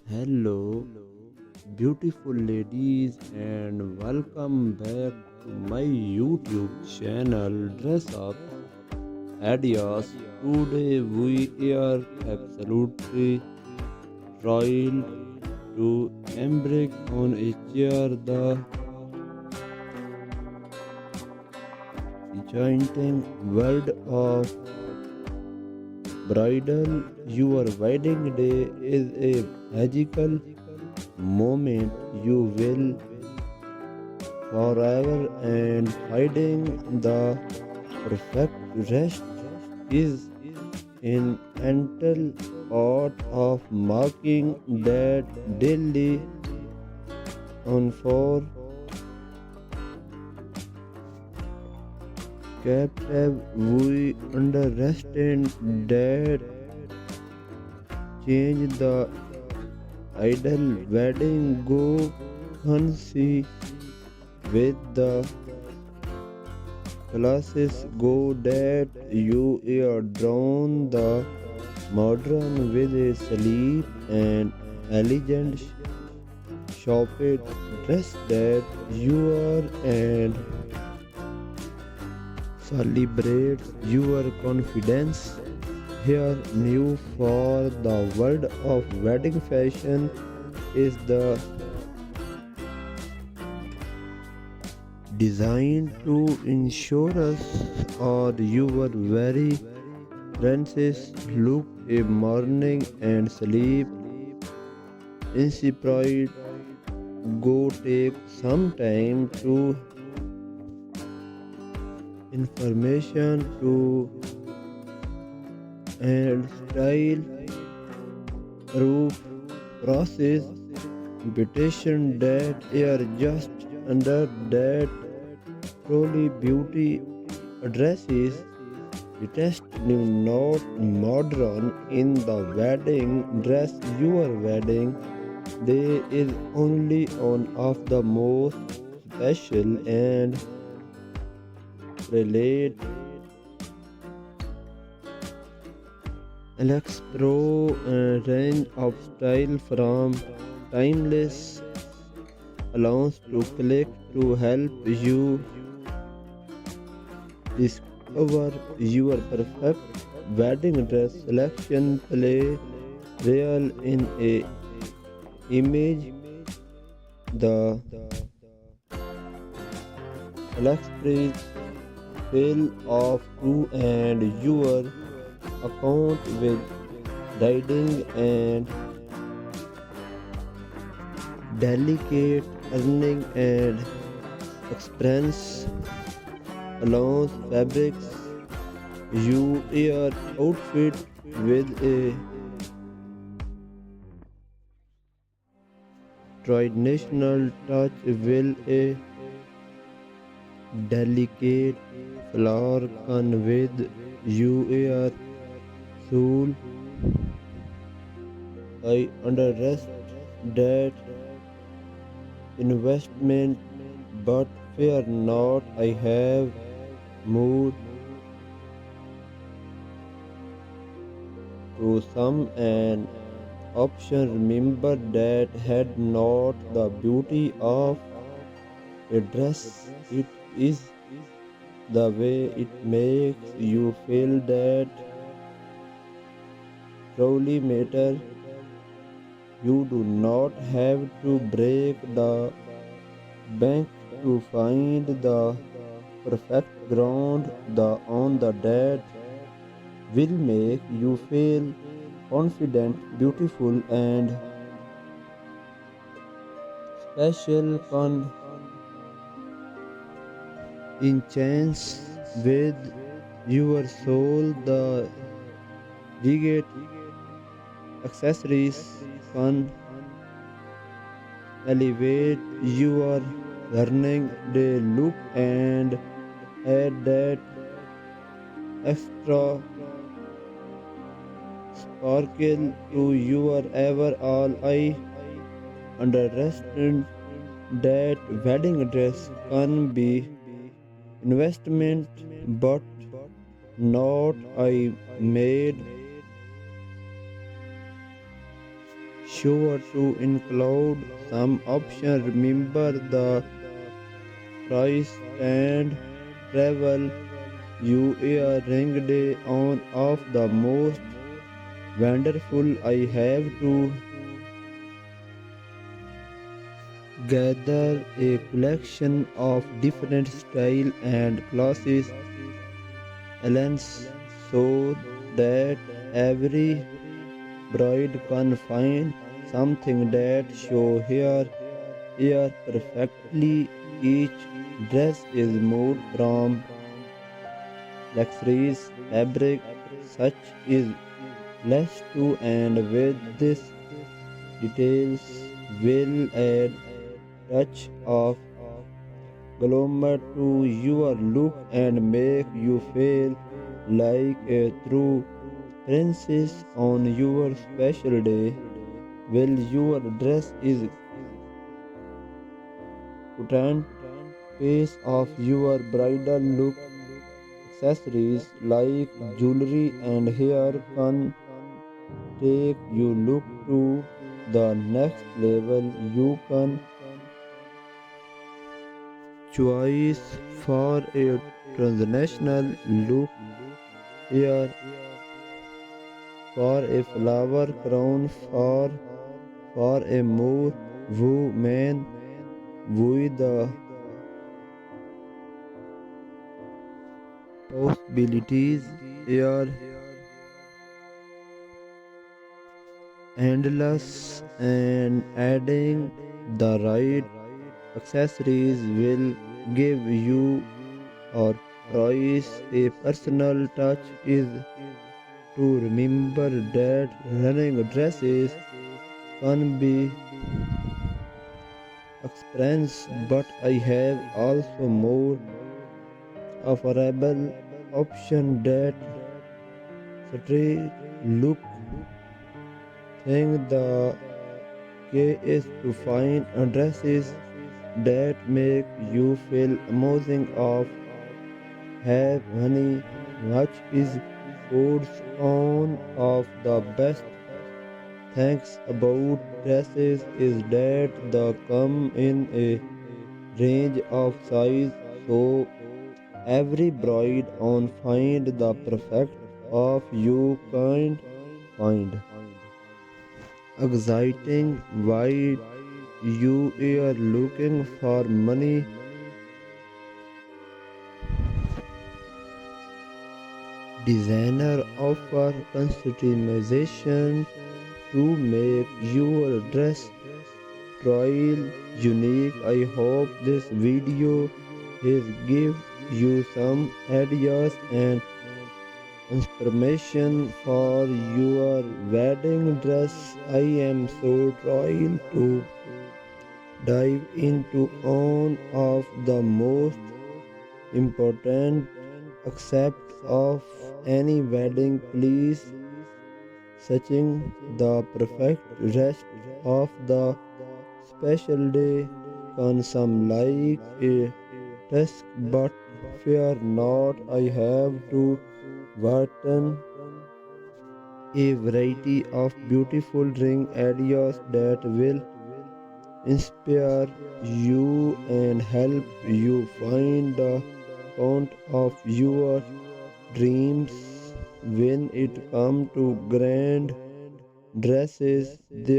Hello, beautiful ladies, and welcome back to my YouTube channel Dress Up Ideas. Today we are absolutely thrilled to embark on a chair the enchanting world of bridal. Your wedding day is a magical moment you will forever, and finding the perfect rest is an mental art of marking that daily on for captive. We understand that change the ideal wedding go fancy with the classes go that you are drawn the modern with a sleek and elegant shopped dress that you are and celebrates your confidence. Here new for the world of wedding fashion is the designed to ensure us or your very Francis look a morning and sleep inspired. Go take some time to information to and style proof process invitation that are just under that truly beauty addresses the test not modern in the wedding dress. Your wedding day is only one of the most special and relate Alex Pro range of style from timeless allowance to click to help you discover your perfect wedding dress selection. Play real in a image the Alex fill of two and your account with riding and delicate earning and expense allows fabrics you your outfit with a traditional touch will a delicate flower can with you your soul. I underrest that investment, but fear not. I have moved to some an option. Remember that had not the beauty of a dress. It is the way it makes you feel that truly matter. You do not have to break the bank to find the perfect ground the on the that will make you feel confident, beautiful, and special. In chance with your soul, the rigid accessories can elevate your learning day look and add that extra sparkle to your overall. I understand that wedding dress can be investment, but not I made sure to include some option. Remember the price and travel you earring day on of the most wonderful. I have to gather a collection of different style and classes elements so that every bride can find something that show here perfectly. Each dress is made from luxurious fabric such is less to, and with this details will add touch of glamour to your look and make you feel like a true princess on your special day. Well, your dress is current piece of your bridal look. Accessories like jewelry and hair can take you look to the next level. You can choice for a transnational look here, for a flower crown, for a more woman with the possibilities are endless, and adding the right accessories will give you or price a personal touch. Is to remember that running dresses can be expensive, but I have also more affordable option that straight look thing. The key is to find dresses that make you feel amazing of have honey much is puts on of the best things about dresses is that they come in a range of size, so every bride on find the perfect of you can find exciting why you are looking for money. Designer offer customization to make your dress style unique. I hope this video has give you some ideas and inspiration for your wedding dress. I am so thrilled to dive into one of the most important aspect of any wedding. Please searching the perfect rest of the special day can some like a task, but fear not, I have to written a variety of beautiful ring ideas that will inspire you and help you find the count of your dreams. When it comes to grand dresses, there